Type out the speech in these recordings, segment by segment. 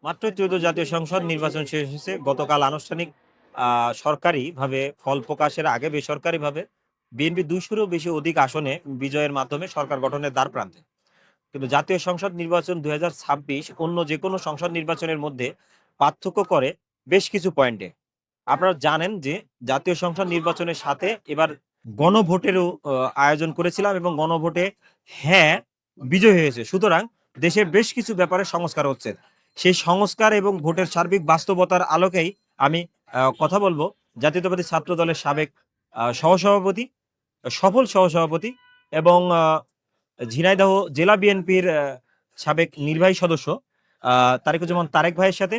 মাত্র ত্রয়োদশ জাতীয় সংসদ নির্বাচন শেষ হয়েছে গতকাল আনুষ্ঠানিক সরকারিভাবে ফল প্রকাশের আগে বেসরকারিভাবে বিএনপি ২০০-এরও অধিক আসনে বিজয়ের মাধ্যমে সরকার গঠনের দ্বার প্রান্তে। কিন্তু জাতীয় সংসদ নির্বাচন ২০২৬ অন্য যে কোনো সংসদ নির্বাচনের মধ্যে পার্থক্য করে বেশ কিছু পয়েন্টে। আপনারা জানেন যে জাতীয় সংসদ নির্বাচনের সাথে এবার গণভোটেরও আয়োজন করেছিলাম এবং গণভোটে হ্যাঁ বিজয় হয়েছে। সুতরাং দেশের বেশ কিছু ব্যাপারে সংস্কার হচ্ছে। সেই সংস্কার এবং ভোটের সার্বিক বাস্তবতার আলোকেই আমি কথা বলবো জাতীয়তাবাদী ছাত্র দলের সাবেক সহসভাপতি, সফল সহসভাপতি এবং ঝিনাইদহ জেলা বিএনপির সাবেক নির্বাহী সদস্য তারেকুজ্জামান তারেক ভাইয়ের সাথে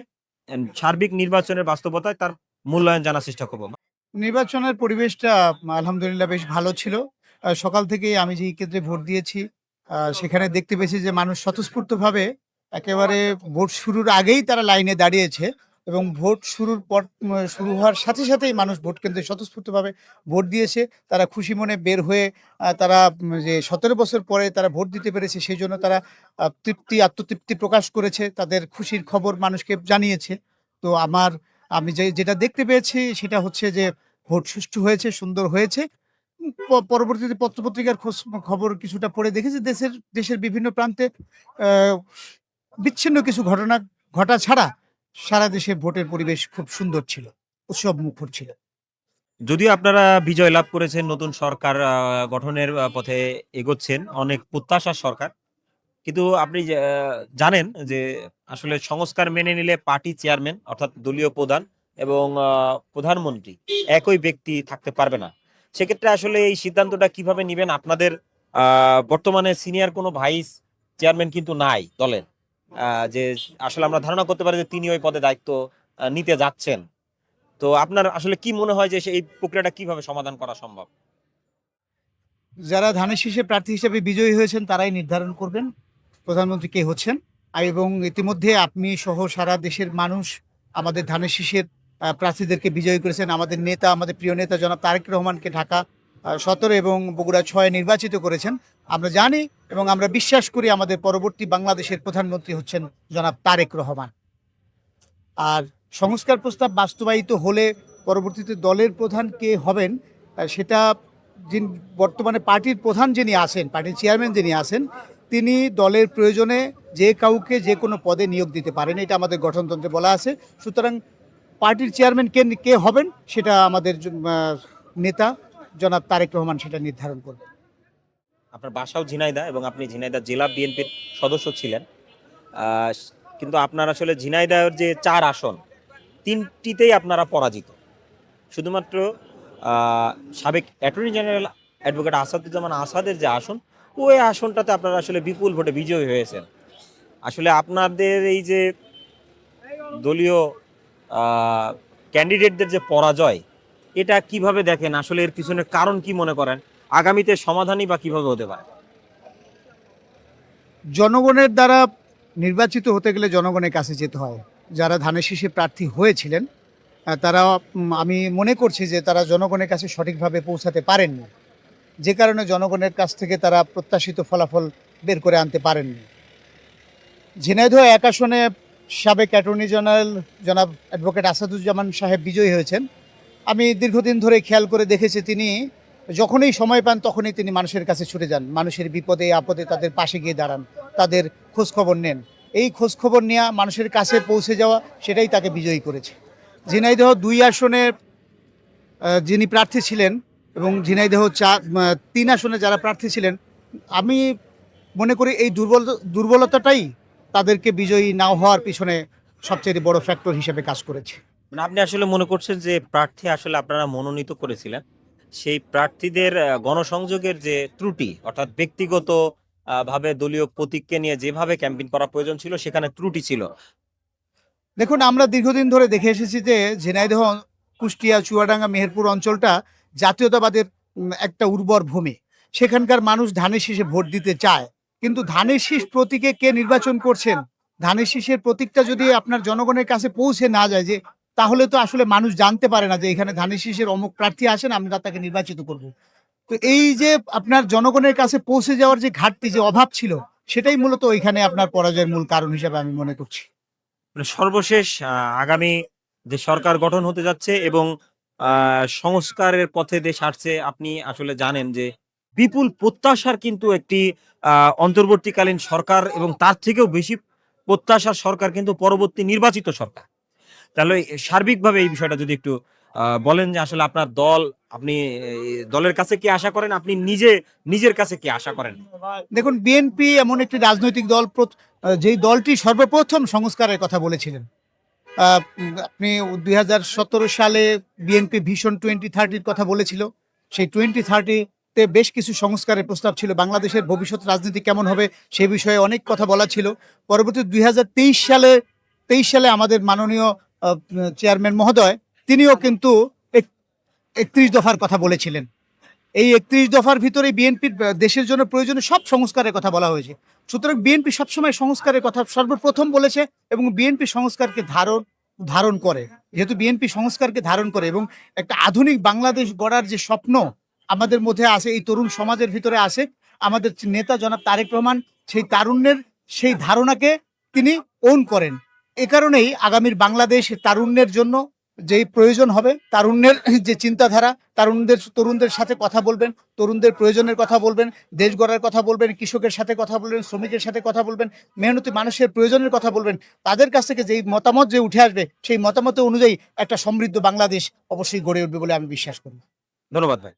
সার্বিক নির্বাচনের বাস্তবতায় তার মূল্যায়ন জানার চেষ্টা করব। নির্বাচনের পরিবেশটা আলহামদুলিল্লাহ বেশ ভালো ছিল। সকাল থেকেই আমি যে কেন্দ্রে ভোট দিয়েছি, সেখানে দেখতে পেয়েছি যে মানুষ স্বতঃস্ফূর্তভাবে একেবারে ভোট শুরুর আগেই তারা লাইনে দাঁড়িয়েছে এবং ভোট শুরুর পর শুরু হওয়ার সাথে সাথেই মানুষ ভোট কেন্দ্রে স্বতঃস্ফূর্তভাবে ভোট দিয়েছে। তারা খুশি মনে বের হয়ে তারা যে ১৭ বছর পরে তারা ভোট দিতে পেরেছে সেইজন্য তারা আত্মতৃপ্তি প্রকাশ করেছে। তাদের খুশির খবর মানুষকে জানিয়েছে। তো আমি যেটা দেখতে পেয়েছি সেটা হচ্ছে যে ভোট সুষ্ঠু হয়েছে, সুন্দর হয়েছে। পরবর্তীতে পত্র-পত্রিকার খবর কিছুটা পড়ে দেখেছি দেশের বিভিন্ন প্রান্তে আ বিচ্ছিন্ন কিছু ঘটনা ঘটা ছাড়া সারা দেশে ভোটের পরিবেশ খুব সুন্দর ছিল। উৎসবমুখর ছিল। যদিও আপনারা বিজয় লাভ করেছেন, নতুন সরকার গঠনের পথে এগোচ্ছেন, অনেক প্রত্যাশার সরকার। কিন্তু আপনি জানেন যে আসলে সংস্কার মেনে নিলে পার্টি চেয়ারম্যান অর্থাৎ দলীয় প্রধান এবং প্রধানমন্ত্রী একই ব্যক্তি থাকতে পারবে না। সেক্ষেত্রে আসলে এই সিদ্ধান্তটা কিভাবে নিবেন? আপনাদের বর্তমানে সিনিয়র কোনো ভাইস চেয়ারম্যান কিন্তু নাই দলের। যে আসলে আমরা ধারণা করতে পারি যে তিনি ওই পদে দায়িত্ব নিতে যাচ্ছেন। তো আপনার আসলে কি মনে হয় যে এই প্রক্রিয়াটা কিভাবে সমাধান করা সম্ভব? যারা ধানের শীষে প্রার্থী হিসেবে বিজয়ী হয়েছেন তারাই নির্ধারণ করবেন প্রধানমন্ত্রী কে হচ্ছেন। এবং ইতিমধ্যে আপনি সহ সারা দেশের মানুষ আমাদের ধানের শীষের প্রার্থীদেরকে বিজয়ী করেছেন। আমাদের নেতা, আমাদের প্রিয় নেতা জনাব তারেক রহমানকে ঢাকা ১৭ এবং বগুড়া ৬ নির্বাচিত করেছেন। আমরা জানি এবং আমরা বিশ্বাস করি আমাদের পরবর্তী বাংলাদেশের প্রধানমন্ত্রী হচ্ছেন জনাব তারেক রহমান। আর সংস্কার প্রস্তাব বাস্তবায়িত হলে পরবর্তীতে দলের প্রধান কে হবেন সেটা বর্তমানে পার্টির প্রধান যিনি আছেন, পার্টির চেয়ারম্যান যিনি আছেন, তিনি দলের প্রয়োজনে যে কাউকে যে কোনো পদে নিয়োগ দিতে পারেন। এটা আমাদের গঠনতন্ত্রে বলা আছে। সুতরাং পার্টির চেয়ারম্যান কে হবেন সেটা আমাদের নেতা জনাব তারেক রহমান সেটা নির্ধারণ করবেন। আপনার বাসাও ঝিনাইদহ এবং আপনি ঝিনাইদহ জেলা বিএনপির সদস্য ছিলেন। আহ, কিন্তু আপনার আসলে ঝিনাইদহের যে ৪ আসন ৩টিতেই আপনারা পরাজিত। শুধুমাত্র সাবেক অ্যাটর্নি জেনারেল অ্যাডভোকেট আসাদুজ্জামান আসাদের যে আসন, ওই আসনটাতে আপনারা আসলে বিপুল ভোটে বিজয়ী হয়েছেন। আসলে আপনাদের এই যে দলীয় ক্যান্ডিডেটদের যে পরাজয়, এটা কিভাবে দেখেন? আসলে এর পিছনে কারণ কি মনে করেন? আগামীতে সমাধানই বা কিভাবে হতে পারে? জনগণের দ্বারা নির্বাচিত হতে গেলে জনগণের কাছে যেতে হয়। যারা ধানের শীষে প্রার্থী হয়েছিলেন তারা আমি মনে করছি যে তারা জনগণের কাছে সঠিকভাবে পৌঁছাতে পারেননি। যে কারণে জনগণের কাছ থেকে তারা প্রত্যাশিত ফলাফল বের করে আনতে পারেননি। ঝিনাইদহ ১ আসনে সাবেক অ্যাটর্নি জেনারেল জনাব অ্যাডভোকেট আসাদুজ্জামান সাহেব বিজয়ী হয়েছেন। আমি দীর্ঘদিন ধরে খেয়াল করে দেখেছি তিনি যখনই সময় পান তখনই তিনি মানুষের কাছে ছুটে যান। মানুষের বিপদে আপদে তাদের পাশে গিয়ে দাঁড়ান, তাদের খোঁজখবর নেন। এই খোঁজখবর নেওয়া, মানুষের কাছে পৌঁছে যাওয়া সেটাই তাকে বিজয়ী করেছে। ঝিনাইদহ ২ আসনে যিনি প্রার্থী ছিলেন এবং ঝিনাইদহ ৩ আসনে যারা প্রার্থী ছিলেন, আমি মনে করি এই দুর্বলতাটাই তাদেরকে বিজয়ী না হওয়ার পিছনে সবচেয়ে বড় ফ্যাক্টর হিসেবে কাজ করেছে। মানে আপনি আসলে মনে করছেন যে প্রার্থী আসলে আপনারা মনোনীত করেছিলেন, সেই প্রার্থীদের গণসংযোগের যে ত্রুটি অর্থাৎ ব্যক্তিগত ভাবে দলীয় প্রতীককে নিয়ে যেভাবে ক্যাম্পেইন করা প্রয়োজন ছিল সেখানে ত্রুটি ছিল। দেখুন, আমরা দীর্ঘদিন ধরে দেখে এসেছি যে ঝিনাইদহ, কুষ্টিয়া, চুয়াডাঙ্গা, মেহেরপুর অঞ্চলটা জাতীয়তাবাদের একটা উর্বর ভূমি। সেখানকার মানুষ ধানের শীষে ভোট দিতে চায়। কিন্তু ধানের শীষ প্রতীকে কে নির্বাচন করছেন? ধানের শীষের প্রতীকটা যদি আপনার জনগণের কাছে পৌঁছে না যায় যে তাহলে তো আসলে মানুষ জানতে পারে না যে এখানে ধানের শীষের অমুক প্রার্থী আসেন, আমরা তাকে নির্বাচিত করব। তো এই যে আপনার জনগণের কাছে পৌঁছে যাওয়ার যে ঘাটতি, যে অভাব ছিল, সেটাই মূলত ওইখানে আপনার পরাজয়ের মূল কারণ হিসেবে আমি মনে করছি। মানে সর্বশেষ আগামী যে সরকার গঠন হতে যাচ্ছে এবং সংস্কারের পথে দেশ হাঁটছে, আপনি আসলে জানেন যে বিপুল প্রত্যাশার কিন্তু একটি অন্তর্বর্তীকালীন সরকার এবং তার থেকেও বেশি প্রত্যাশার সরকার কিন্তু পরবর্তী নির্বাচিত সরকার। তাহলে সার্বিকভাবে এই বিষয়টা যদি একটু বলেন যে আসলে আপনার দল, আপনি দলের কাছে কি আশা করেন? আপনি নিজের কাছে কি আশা করেন? দেখুন, বিএনপি এমন একটি রাজনৈতিক দল যেই দলটি সর্বপ্রথম সংস্কারের কথা বলেছিলেন। আপনি ২০১৭ সালে বিএনপি ভিশন 2030 কথা বলেছিল। সেই 2030 তে বেশ কিছু সংস্কারের প্রস্তাব ছিল। বাংলাদেশের ভবিষ্যৎ রাজনীতি কেমন হবে সে বিষয়ে অনেক কথা বলা ছিল। পরবর্তী ২০২৩ সালে আমাদের মাননীয় চেয়ারম্যান মহোদয় তিনিও কিন্তু ৩১ দফার কথা বলেছিলেন। এই ৩১ দফার ভিতরে বিএনপির দেশের জন্য প্রয়োজনীয় সব সংস্কারের কথা বলা হয়েছে। সুতরাং বিএনপি সবসময় সংস্কারের কথা সর্বপ্রথম বলেছে এবং বিএনপি সংস্কারকে ধারণ করে। যেহেতু বিএনপি সংস্কারকে ধারণ করে এবং একটা আধুনিক বাংলাদেশ গড়ার যে স্বপ্ন আমাদের মধ্যে আছে, এই তরুণ সমাজের ভিতরে আছে, আমাদের নেতা জনাব তারেক রহমান সেই তারুণ্যের সেই ধারণাকে তিনি ওন করেন। এ কারণেই আগামীর বাংলাদেশ তারুণ্যের জন্য যেই প্রয়োজন হবে, তারুণ্যের যে চিন্তাধারা, তরুণদের সাথে কথা বলবেন, তরুণদের প্রয়োজনের কথা বলবেন, দেশ গড়ার কথা বলবেন, কৃষকের সাথে কথা বলবেন, শ্রমিকের সাথে কথা বলবেন, মেহনতি মানুষের প্রয়োজনের কথা বলবেন। তাদের কাছ থেকে যেই মতামত যে উঠে আসবে সেই মতামত অনুযায়ী একটা সমৃদ্ধ বাংলাদেশ অবশ্যই গড়ে উঠবে বলে আমি বিশ্বাস করি। ধন্যবাদ ভাই।